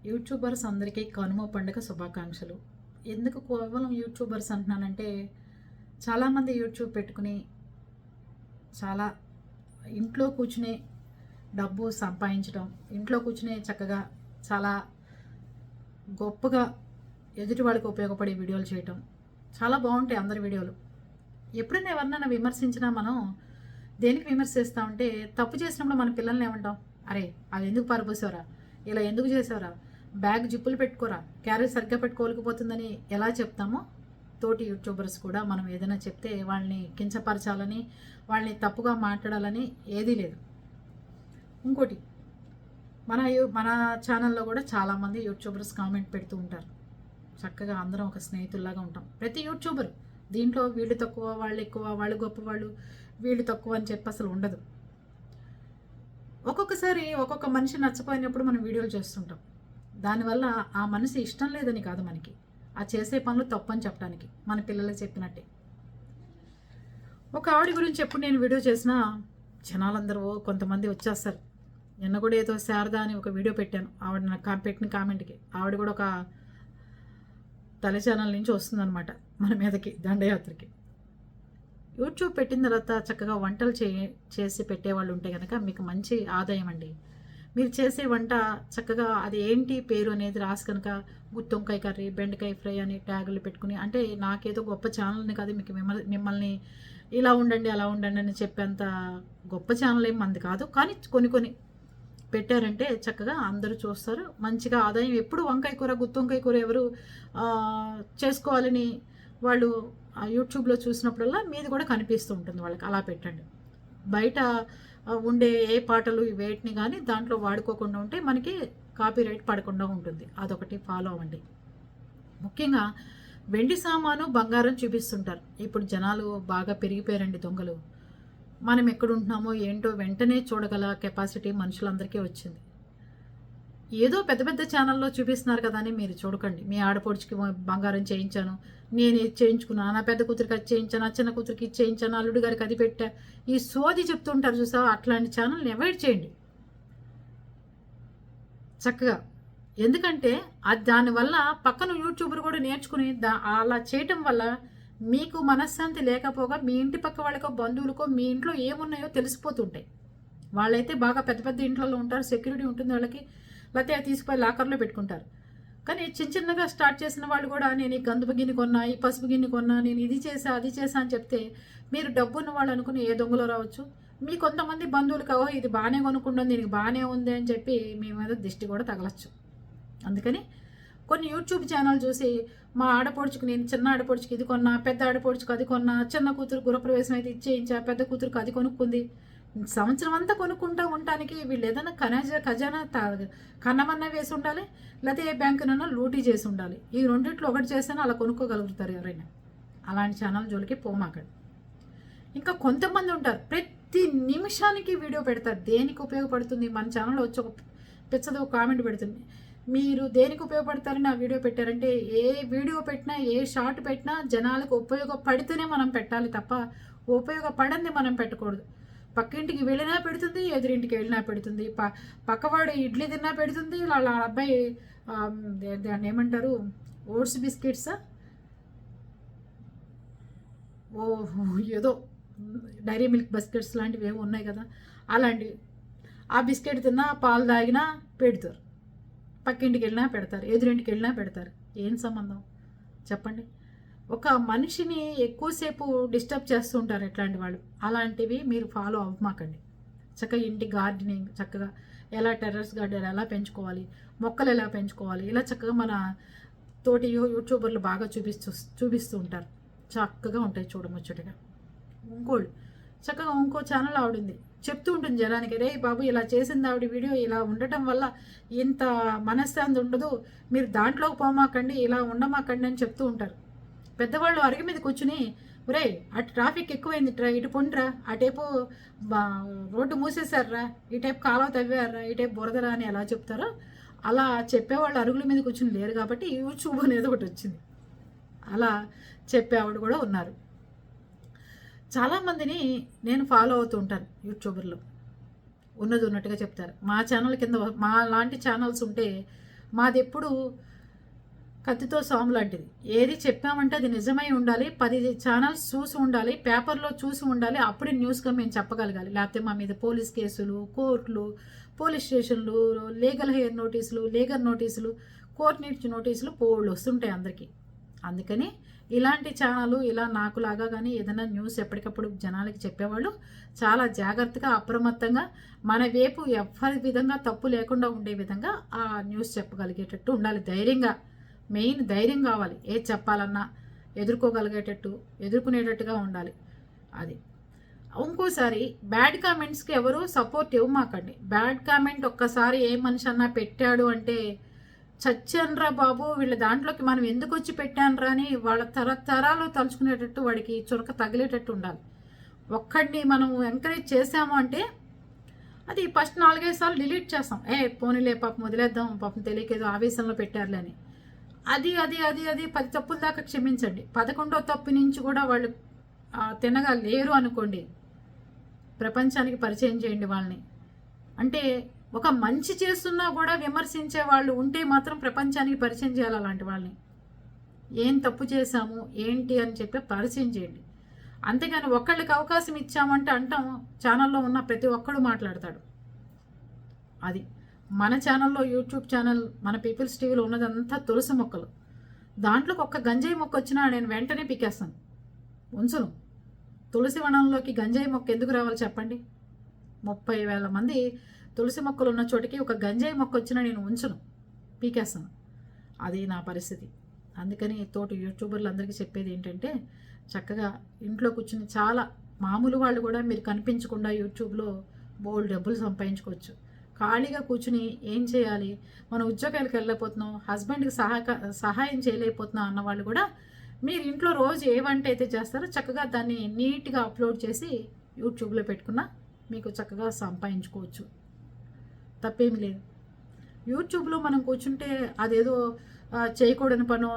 YouTubers అందరికీ కనుమ పండుగ శుభాకాంక్షలు. ఎందుకు కేవలం యూట్యూబర్స్ అంటున్నానంటే, చాలామంది యూట్యూబ్ పెట్టుకుని చాలా ఇంట్లో కూర్చునే డబ్బు సంపాదించడం, ఇంట్లో కూర్చునే చక్కగా చాలా గొప్పగా ఎదుటి వాళ్ళకి ఉపయోగపడే వీడియోలు చేయటం చాలా బాగుంటాయి అందరి వీడియోలు. ఎప్పుడైనా ఎవరినైనా విమర్శించినా మనం దేనికి విమర్శిస్తామంటే, తప్పు చేసినప్పుడు మన పిల్లల్ని ఏమంటాం, అరే అది ఎందుకు పారిపోసావురా, ఇలా ఎందుకు చేసావురా, బ్యాగ్ జిప్పులు పెట్టుకోరా, క్యారేజ్ సరిగ్గా పెట్టుకోలేకపోతుందని ఎలా చెప్తామో, తోటి యూట్యూబర్స్ కూడా మనం ఏదైనా చెప్తే వాళ్ళని కించపరచాలని, వాళ్ళని తప్పుగా మాట్లాడాలని ఏదీ లేదు. ఇంకోటి, మన ఛానల్లో కూడా చాలామంది యూట్యూబర్స్ కామెంట్ పెడుతూ ఉంటారు. చక్కగా అందరం ఒక స్నేహితుల్లాగా ఉంటాం. ప్రతి యూట్యూబర్ దీంట్లో వీళ్ళు తక్కువ, వాళ్ళు ఎక్కువ, వాళ్ళు గొప్ప, వాళ్ళు వీళ్ళు తక్కువ అని చెప్పి అసలు ఉండదు. ఒక్కొక్కసారి ఒక్కొక్క మనిషి నచ్చపోయినప్పుడు మనం వీడియోలు చేస్తుంటాం. దానివల్ల ఆ మనిషి ఇష్టం లేదని కాదు, మనకి ఆ చేసే పనులు తప్పు అని చెప్పడానికి, మన పిల్లలకి చెప్పినట్టే. ఒక ఆవిడ గురించి ఎప్పుడు నేను వీడియో చేసినా జనాలందరూ కొంతమంది వచ్చేస్తారు. నిన్న కూడా ఏదో శారదా అని ఒక వీడియో పెట్టాను, ఆవిడ నాకు పెట్టిన కామెంట్కి. ఆవిడ కూడా ఒక తల ఛానల్ నుంచి వస్తుందన్నమాట మన మీదకి దండయాత్రకి. యూట్యూబ్ పెట్టిన తర్వాత చక్కగా వంటలు చేసి పెట్టేవాళ్ళు ఉంటే కనుక మీకు మంచి ఆదాయం అండి. మీరు చేసే వంట చక్కగా అది ఏంటి పేరు అనేది రాసి కనుక గుత్తొంకాయ కర్రీ, బెండకాయ ఫ్రై అని ట్యాగులు పెట్టుకుని, అంటే నాకేదో గొప్ప ఛానల్ని కాదు, మీకు మిమ్మల్ని ఇలా ఉండండి అలా ఉండండి అని చెప్పేంత గొప్ప ఛానల్ ఏం మంది కాదు, కానీ కొన్ని పెట్టారంటే చక్కగా అందరూ చూస్తారు, మంచిగా ఆదాయం. ఎప్పుడు వంకాయ కూర, గుత్తొంకాయ కూర ఎవరు చేసుకోవాలని వాళ్ళు యూట్యూబ్లో చూసినప్పుడల్లా మీది కూడా కనిపిస్తూ ఉంటుంది వాళ్ళకి. అలా పెట్టండి. బయట ఉండే ఏ పాటలు వేటిని కానీ దాంట్లో వాడుకోకుండా ఉంటే మనకి కాపీరైట్ పడకుండా ఉంటుంది. అదొకటి ఫాలో అవ్వండి. ముఖ్యంగా వెండి సామాను, బంగారం చూపిస్తుంటారు. ఇప్పుడు జనాలు బాగా పెరిగిపోయారండి దొంగలు. మనం ఎక్కడుంటున్నామో ఏంటో వెంటనే చూడగల కెపాసిటీ మనుషులందరికీ వచ్చింది. ఏదో పెద్ద పెద్ద ఛానల్లో చూపిస్తున్నారు కదా అని మీరు చూడకండి. మీ ఆడపడుచుకి బంగారం చేయించాను, నేను ఇది చేయించుకున్నాను, నా పెద్ద కూతురికి అది చేయించాను, నా చిన్న కూతురికి ఇది చేయించాను, అల్లుడు గారికి అది పెట్టా, ఈ సోది చెప్తుంటారు చూసావా, అట్లాంటి ఛానల్ని అవాయిడ్ చేయండి చక్కగా. ఎందుకంటే అది దానివల్ల పక్కన యూట్యూబర్ కూడా నేర్చుకుని అలా చేయటం వల్ల మీకు మనశ్శాంతి లేకపోగా మీ ఇంటి పక్క వాళ్ళకో బంధువులకో మీ ఇంట్లో ఏమున్నాయో తెలిసిపోతుంటాయి. వాళ్ళైతే బాగా పెద్ద పెద్ద ఇంట్లో ఉంటారు, సెక్యూరిటీ ఉంటుంది వాళ్ళకి, లేకపోతే తీసుకుపోయి లాకర్లో పెట్టుకుంటారు. కానీ చిన్నగా స్టార్ట్ చేసిన వాళ్ళు కూడా నేను ఈ గంధపు గిన్నె కొన్నా, ఈ పసుపు గిన్నె కొన్నా, నేను ఇది చేసా అది చేసా అని చెప్తే మీరు డబ్బున్న వాళ్ళు అనుకుని ఏ దొంగలో రావచ్చు. మీ కొంతమంది బంధువులు కావో ఇది బాగానే కొనుక్కుంటుంది, దీనికి బాగానే ఉంది అని చెప్పి మీ మీద దిష్టి కూడా తగలచ్చు. అందుకని కొన్ని యూట్యూబ్ ఛానల్ చూసి మా ఆడపడుచుకు, నేను చిన్న ఆడపడుచుకి ఇది కొన్నా, పెద్ద ఆడపడుచుకు అది కొన్నా, చిన్న కూతురు గృహప్రవేశం అయితే ఇచ్చేయించా, పెద్ద కూతురుకు అది కొనుక్కుంది, సంవత్సరం అంతా కొనుక్కుంటూ ఉండటానికి వీళ్ళు ఏదైనా ఖజానా కన్నమన్నా వేసి ఉండాలి, లేకపోతే ఏ బ్యాంకునన్నా లూటీ చేసి ఉండాలి. ఈ రెండిట్లో ఒకటి చేస్తేనే అలా కొనుక్కోగలుగుతారు ఎవరైనా. అలాంటి ఛానల్ జోలికి పోమాకండి. ఇంకా కొంతమంది ఉంటారు ప్రతి నిమిషానికి వీడియో పెడతారు. దేనికి ఉపయోగపడుతుంది, మన ఛానల్లో వచ్చి ఒక పిచ్చదో కామెంట్ పెడుతుంది, మీరు దేనికి ఉపయోగపడతారని ఆ వీడియో పెట్టారంటే, ఏ వీడియో పెట్టినా ఏ షార్ట్ పెట్టినా జనాలకు ఉపయోగపడితేనే మనం పెట్టాలి తప్ప ఉపయోగపడంది మనం పెట్టకూడదు. పక్కింటికి వెళ్ళినా పెడుతుంది, ఎదురింటికి వెళ్ళినా పెడుతుంది, పక్కవాడు ఇడ్లీ తిన్నా పెడుతుంది, వాళ్ళ అబ్బాయి దాన్ని ఏమంటారు, ఓట్స్ బిస్కెట్సా, ఓ ఏదో డైరీ మిల్క్ బిస్కెట్స్ లాంటివి ఏమో ఉన్నాయి కదా, అలాంటివి. ఆ బిస్కెట్ తిన్నా పాలు తాగినా పెడతారు, పక్కింటికి వెళ్ళినా పెడతారు, ఎదురింటికి వెళ్ళినా పెడతారు. ఏం సంబంధం చెప్పండి? ఒక మనిషిని ఎక్కువసేపు డిస్టర్బ్ చేస్తూ ఉంటారు ఇట్లాంటి వాళ్ళు. అలాంటివి మీరు ఫాలో అవ్వమాకండి. చక్కగా ఇంటి గార్డెనింగ్, చక్కగా ఎలా టెర్రస్ గార్డెన్ ఎలా పెంచుకోవాలి, మొక్కలు ఎలా పెంచుకోవాలి, ఇలా చక్కగా మన తోటి యూట్యూబర్లు బాగా చూపిస్తూ ఉంటారు. చక్కగా ఉంటాయి చూడముచ్చటగా. ఇంకోళ్ళు చక్కగా ఇంకో ఛానల్ ఆవిడుంది, చెప్తూ ఉంటుంది జనానికి, రే బాబు ఇలా చేసింది ఆవిడ వీడియో, ఇలా ఉండటం వల్ల ఇంత మనశ్శాంతి ఉండదు, మీరు దాంట్లోకి పోమాకండి, ఇలా ఉండమాకండి అని చెప్తూ ఉంటారు. పెద్దవాళ్ళు అరిగి మీద కూర్చుని, ఒరే అటు ట్రాఫిక్ ఎక్కువైంది, ఇటు పొండిరా, అటేపు రోడ్డు మూసేశారా, ఈ టైపు కాలువ తవ్వారా, ఈ టైపు బురదరా అని ఎలా చెప్తారో అలా చెప్పేవాళ్ళు అరుగుల మీద కూర్చుని లేరు కాబట్టి యూట్యూబ్ అనేది ఒకటి వచ్చింది. అలా చెప్పేవాడు కూడా ఉన్నారు. చాలామందిని నేను ఫాలో అవుతూ ఉంటాను యూట్యూబర్లో. ఉన్నది ఉన్నట్టుగా చెప్తారు. మా ఛానల్ కింద మా లాంటి ఛానల్స్ ఉంటే మాదెప్పుడు కత్తితో సాము లాంటిది. ఏది చెప్పామంటే అది నిజమై ఉండాలి. 10 ఛానల్స్ చూసి ఉండాలి, పేపర్లో చూసి ఉండాలి. అప్పుడే న్యూస్గా మేము చెప్పగలగాలి. లేకపోతే మా మీద పోలీస్ కేసులు, కోర్టులు, పోలీస్ స్టేషన్లు, లీగల్ హెయిర్ నోటీసులు, లీగల్ నోటీసులు, కోర్టు నుంచి నోటీసులు పోళ్ళు వస్తుంటాయి అందరికీ. అందుకని ఇలాంటి ఛానళ్ళు ఇలా నాకులాగా కానీ ఏదైనా న్యూస్ ఎప్పటికప్పుడు జనాలకి చెప్పేవాళ్ళు చాలా జాగ్రత్తగా అప్రమత్తంగా మన వైపు ఎవరి విధంగా తప్పు లేకుండా ఉండే విధంగా ఆ న్యూస్ చెప్పగలిగేటట్టు ఉండాలి. ధైర్యంగా, మెయిన్ ధైర్యం కావాలి. ఏది చెప్పాలన్నా ఎదుర్కోగలిగేటట్టు, ఎదుర్కొనేటట్టుగా ఉండాలి. అది ఇంకోసారి బ్యాడ్ కామెంట్స్కి ఎవరు సపోర్ట్ ఇవ్వమాకండి. బ్యాడ్ కామెంట్ ఒక్కసారి ఏ మనిషి అన్నా పెట్టాడు అంటే చచ్చన్రా బాబు, వీళ్ళ దాంట్లోకి మనం ఎందుకు వచ్చి పెట్టానురా అని వాళ్ళ తరతరాలు తలుచుకునేటట్టు వాడికి చురక తగిలేటట్టు ఉండాలి. ఒక్కడిని మనం ఎంకరేజ్ చేసాము అంటే అది ఫస్ట్ 4-5 సార్లు డిలీట్ చేస్తాం. పోనీలే పాపం వదిలేద్దాం, పాపం తెలియకేదో ఆవేశంలో పెట్టారులే అని. అది అది అది అది 10 తప్పుల దాకా క్షమించండి. 11వ తప్పు నుంచి కూడా వాళ్ళు తినగా లేరు అనుకోండి, ప్రపంచానికి పరిచయం చేయండి వాళ్ళని. అంటే ఒక మంచి చేస్తున్నా కూడా విమర్శించే వాళ్ళు ఉంటే మాత్రం ప్రపంచానికి పరిచయం చేయాలి అలాంటి వాళ్ళని. ఏం తప్పు చేశాము ఏంటి అని చెప్పి పరిచయం చేయండి. అంతేగాని ఒక్కళ్ళకి అవకాశం ఇచ్చామంటే అంటాం, ఛానల్లో ఉన్న ప్రతి ఒక్కడు మాట్లాడతాడు. అది మన ఛానల్లో, యూట్యూబ్ ఛానల్ మన పీపుల్స్ టీవీలో ఉన్నదంతా తులసి మొక్కలు. దాంట్లోకి ఒక్క గంజాయి మొక్క వచ్చినా నేను వెంటనే పీకేస్తాను, ఉంచును. తులసి వనంలోకి గంజాయి మొక్క ఎందుకు రావాలి చెప్పండి? 30,000 మంది తులసి మొక్కలు ఉన్న చోటికి ఒక గంజాయి మొక్క వచ్చినా నేను ఉంచును, పీకేస్తాను. అది నా పరిస్థితి. అందుకని తోటి యూట్యూబర్లు అందరికీ చెప్పేది ఏంటంటే, చక్కగా ఇంట్లో కూర్చుని చాలా మామూలు వాళ్ళు కూడా మీరు కనిపించకుండా యూట్యూబ్లో బోల్డ్ డబ్బులు సంపాదించుకోవచ్చు. ఖాళీగా కూర్చుని ఏం చేయాలి, మన ఉద్యోగాలకు వెళ్ళలేకపోతున్నాం, హస్బెండ్కి సహాయం చేయలేకపోతున్నాం అన్న వాళ్ళు కూడా మీరు ఇంట్లో రోజు ఏ వంట అయితే చేస్తారో చక్కగా దాన్ని నీట్గా అప్లోడ్ చేసి యూట్యూబ్లో పెట్టుకున్నా మీకు చక్కగా సంపాదించుకోవచ్చు. తప్పేమి లేదు. యూట్యూబ్లో మనం కూర్చుంటే అదేదో చేయకూడని పనో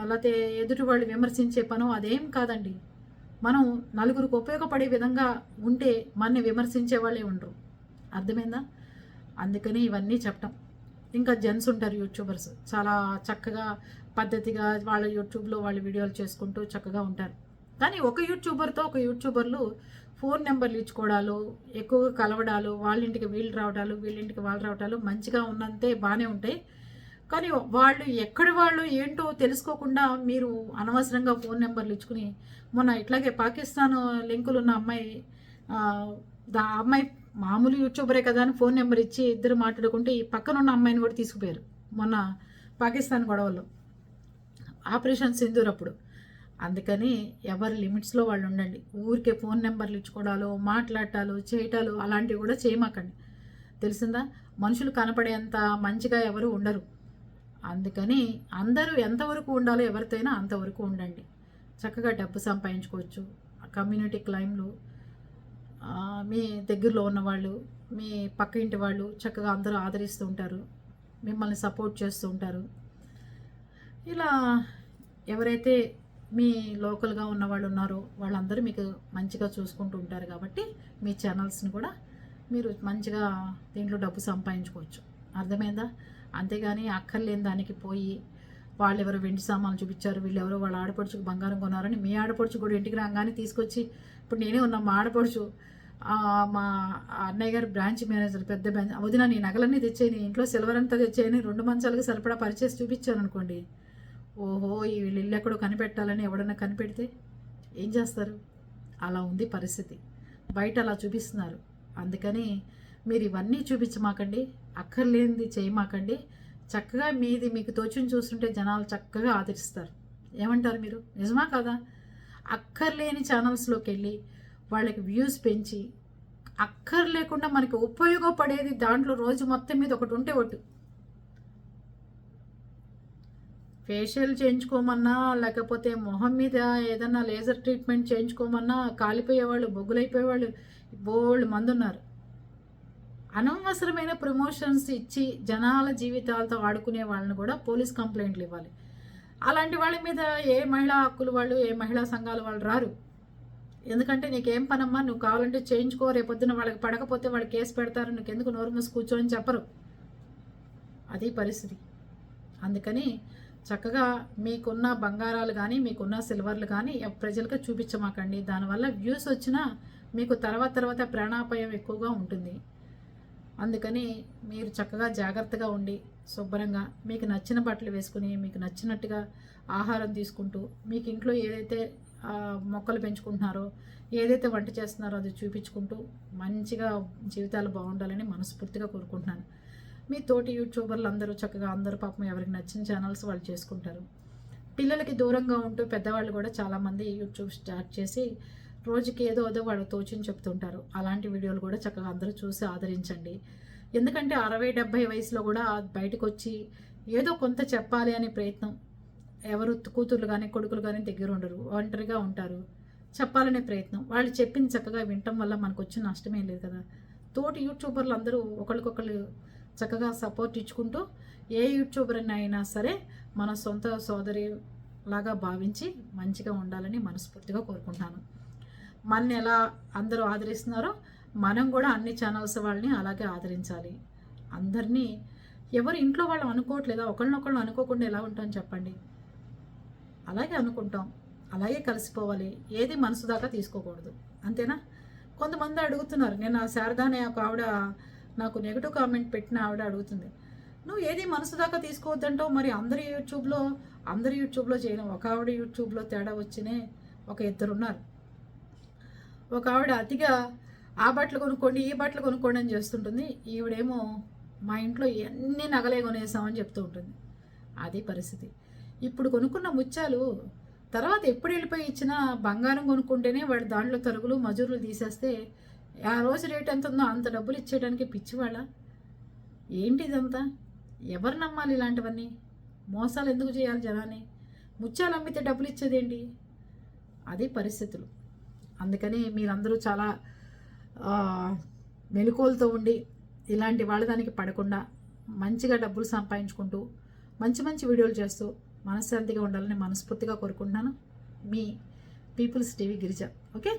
లేకపోతే ఎదుటి వాళ్ళు విమర్శించే పనో అదేం కాదండి. మనం నలుగురికి ఉపయోగపడే విధంగా ఉంటే మనని విమర్శించే వాళ్ళే ఉండరు. అర్థమైందా? అందుకని ఇవన్నీ చెప్పటం. ఇంకా జెంట్స్ ఉంటారు యూట్యూబర్స్, చాలా చక్కగా పద్ధతిగా వాళ్ళ యూట్యూబ్లో వాళ్ళ వీడియోలు చేసుకుంటూ చక్కగా ఉంటారు. కానీ ఒక యూట్యూబర్తో ఒక యూట్యూబర్లు ఫోన్ నెంబర్లు ఇచ్చుకోవడాలు, ఎక్కువగా కలవడాలు, వాళ్ళ ఇంటికి వీళ్ళు రావడాలు, వీళ్ళింటికి వాళ్ళు రావడాలు మంచిగా ఉన్నంతే బాగానే ఉంటాయి. కానీ వాళ్ళు ఎక్కడి వాళ్ళు ఏంటో తెలుసుకోకుండా మీరు అనవసరంగా ఫోన్ నెంబర్లు ఇచ్చుకుని, మొన్న ఇట్లాగే పాకిస్తాన్ లింకులు ఉన్న అమ్మాయి, అమ్మాయి మామూలు యూట్యూబరే కదా అని ఫోన్ నెంబర్ ఇచ్చి ఇద్దరు మాట్లాడుకుంటే ఈ పక్కన ఉన్న అమ్మాయిని కూడా తీసుకుపోయారు మొన్న పాకిస్తాన్ గొడవల్లో, ఆపరేషన్ సింధూర్ అప్పుడు. అందుకని ఎవరి లిమిట్స్లో వాళ్ళు ఉండండి. ఊరికే ఫోన్ నెంబర్లు ఇచ్చుకోవడాలు, మాట్లాడటాలు, చేయటాలు అలాంటివి కూడా చేయమాకండి. తెలిసిందా? మనుషులు కనపడేంత మంచిగా ఎవరు ఉండరు. అందుకని అందరూ ఎంతవరకు ఉండాలో ఎవరితోనైనా అంతవరకు ఉండండి. చక్కగా డబ్బు సంపాదించుకోవచ్చు. కమ్యూనిటీ క్లైమ్లు, మీ దగ్గరలో ఉన్నవాళ్ళు, మీ పక్క ఇంటి వాళ్ళు చక్కగా అందరూ ఆదరిస్తూ ఉంటారు, మిమ్మల్ని సపోర్ట్ చేస్తూ ఉంటారు. ఇలా ఎవరైతే మీ లోకల్గా ఉన్న వాళ్ళు ఉన్నారో వాళ్ళందరూ మీకు మంచిగా చూసుకుంటూ ఉంటారు. కాబట్టి మీ ఛానల్స్ని కూడా మీరు మంచిగా దీంట్లో డబ్బు సంపాదించుకోవచ్చు. అర్థమైందా? అంతేగాని అక్కర్లేని దానికి పోయి వాళ్ళెవరో వెండి సామాన్లు చూపించారు, వీళ్ళెవరో వాళ్ళ ఆడపడుచుకు బంగారం కొన్నారని మీ ఆడపడుచు కూడా ఇంటికి రాగానే తీసుకొచ్చి, ఇప్పుడు నేనే ఉన్నా, మా ఆడపడుచు మా అన్నయ్య గారి బ్రాంచ్ మేనేజర్, పెద్ద బ్రాంచ్, వదిన నీ నగలన్నీ తెచ్చేయని, ఇంట్లో సిల్వర్ అంతా తెచ్చేయని 2 మంచాలకు సరిపడా పరిచేసి చూపించాను అనుకోండి. ఓహో, ఈ వీళ్ళు ఇల్లు ఎక్కడో కనిపెట్టాలని ఎవడన్నా కనిపెడితే ఏం చేస్తారు? అలా ఉంది పరిస్థితి. బయట అలా చూపిస్తున్నారు. అందుకని మీరు ఇవన్నీ చూపించమాకండి, అక్కర్లేనిది చేయమాకండి. చక్కగా మీది మీకు తోచుని చూస్తుంటే జనాలు చక్కగా ఆదరిస్తారు. ఏమంటారు మీరు? నిజమా కదా? అక్కర్లేని ఛానల్స్లోకి వెళ్ళి వాళ్ళకి వ్యూస్ పెంచి, అక్కర్లేకుండా మనకి ఉపయోగపడేది దాంట్లో రోజు మొత్తం మీద ఒకటి ఉంటే ఒకటి ఫేషియల్ చేయించుకోమన్నా, లేకపోతే మొహం మీద ఏదన్నా లేజర్ ట్రీట్మెంట్ చేయించుకోమన్నా కాలిపోయేవాళ్ళు, బొగ్గులైపోయేవాళ్ళు బోల్డ్ మంది ఉన్నారు. అనవసరమైన ప్రమోషన్స్ ఇచ్చి జనాల జీవితాలతో ఆడుకునే వాళ్ళని కూడా పోలీస్ కంప్లైంట్లు ఇవ్వాలి. అలాంటి వాళ్ళ మీద ఏ మహిళా హక్కులు వాళ్ళు, ఏ మహిళా సంఘాలు వాళ్ళు రారు. ఎందుకంటే నీకేం పనమ్మా, నువ్వు కావాలంటే చేయించుకో, రేపొద్దున వాళ్ళకి పడకపోతే వాళ్ళు కేసు పెడతారు, నీకెందుకు నోరు మూసి కూర్చోని చెప్పరు. అది పరిస్థితి. అందుకని చక్కగా మీకున్న బంగారాలు కానీ మీకున్న సిల్వర్లు కానీ ప్రజలకు చూపించమాకండి. దానివల్ల వ్యూస్ వచ్చినా మీకు తర్వాత ప్రాణాపాయం ఎక్కువగా ఉంటుంది. అందుకని మీరు చక్కగా జాగ్రత్తగా ఉండి శుభ్రంగా మీకు నచ్చిన బట్టలు వేసుకుని మీకు నచ్చినట్టుగా ఆహారం తీసుకుంటూ మీకు ఇంట్లో ఏదైతే మొక్కలు పెంచుకుంటున్నారో ఏదైతే వంట చేస్తున్నారో అది చూపించుకుంటూ మంచిగా జీవితాలు బాగుండాలని మనస్ఫూర్తిగా కోరుకుంటున్నాను. మీ తోటి యూట్యూబర్లు అందరూ చక్కగా అందరూ పాపం ఎవరికి నచ్చిన ఛానల్స్ వాళ్ళు చేసుకుంటారు. పిల్లలకి దూరంగా ఉంటూ పెద్దవాళ్ళు కూడా చాలామంది యూట్యూబ్ స్టార్ట్ చేసి రోజుకి ఏదో వాళ్ళు తోచింది చెప్తుంటారు. అలాంటి వీడియోలు కూడా చక్కగా అందరూ చూసి ఆదరించండి. ఎందుకంటే 60-70 వయసులో కూడా బయటకు వచ్చి ఏదో కొంత చెప్పాలి అనే ప్రయత్నం, ఎవరు కూతుర్లు కానీ కొడుకులు కానీ దగ్గర ఉండరు, ఒంటరిగా ఉంటారు. చెప్పాలనే ప్రయత్నం, వాళ్ళు చెప్పింది చక్కగా వినటం వల్ల మనకు వచ్చిన నష్టమేం లేదు కదా. తోటి యూట్యూబర్లు అందరూ ఒకరికొకరు చక్కగా సపోర్ట్ ఇచ్చుకుంటూ ఏ యూట్యూబర్ అయినా సరే మన సొంత సోదరి లాగా భావించి మంచిగా ఉండాలని మనస్ఫూర్తిగా కోరుకుంటున్నాను. మన ఎలా అందరూ ఆదరిస్తున్నారో మనం కూడా అన్ని ఛానల్స్ వాళ్ళని అలాగే ఆదరించాలి. అందరినీ ఎవరు ఇంట్లో వాళ్ళు అనుకోవట్లేదా? ఒకళ్ళనొకళ్ళు అనుకోకుండా ఎలా ఉంటాం చెప్పండి? అలాగే అనుకుంటాం, అలాగే కలిసిపోవాలి. ఏది మనసు దాకా తీసుకోకూడదు, అంతేనా? కొంతమంది అడుగుతున్నారు, నేను ఆ శారదా అనే ఒక ఆవిడ నాకు నెగిటివ్ కామెంట్ పెట్టిన ఆవిడ అడుగుతుంది, నువ్వు ఏది మనసు దాకా తీసుకోవద్దంటావు, మరి అందరి యూట్యూబ్లో చేయను, ఒక ఆవిడ యూట్యూబ్లో తేడా వచ్చినే ఒక ఇద్దరు ఉన్నారు. ఒక ఆవిడ అతిగా ఆ బట్టలు కొనుక్కోండి ఈ బట్టలు కొనుక్కోండి అని చేస్తుంటుంది, ఈవిడేమో మా ఇంట్లో ఎన్ని నగలే కొనేసామని చెప్తూ ఉంటుంది. అది పరిస్థితి. ఇప్పుడు కొనుక్కున్న ముత్యాలు తర్వాత ఎప్పుడు వెళ్ళిపోయి ఇచ్చినా బంగారం కొనుక్కుంటేనే వాడు దాంట్లో తరుగులు మజూరులు తీసేస్తే ఆ రోజు రేట్ ఎంత ఉందో అంత డబ్బులు ఇచ్చేయడానికి పిచ్చివాళ్ళ ఏంటి ఇదంతా? ఎవరు నమ్మాలి ఇలాంటివన్నీ? మోసాలు ఎందుకు చేయాలి జనాన్ని? ముత్యాలు అమ్మితే డబ్బులు ఇచ్చేదేంటి? అది పరిస్థితులు. అందుకని మీరందరూ చాలా మెలకువలతో ఉండి ఇలాంటి వాళ్ళ దానికి పడకుండా మంచిగా డబ్బులు సంపాదించుకుంటూ మంచి వీడియోలు చేస్తూ మనశ్శాంతిగా ఉండాలని మనస్ఫూర్తిగా కోరుకుంటున్నాను. మీ పీపుల్స్ టీవీ గిరిజ. ఓకే.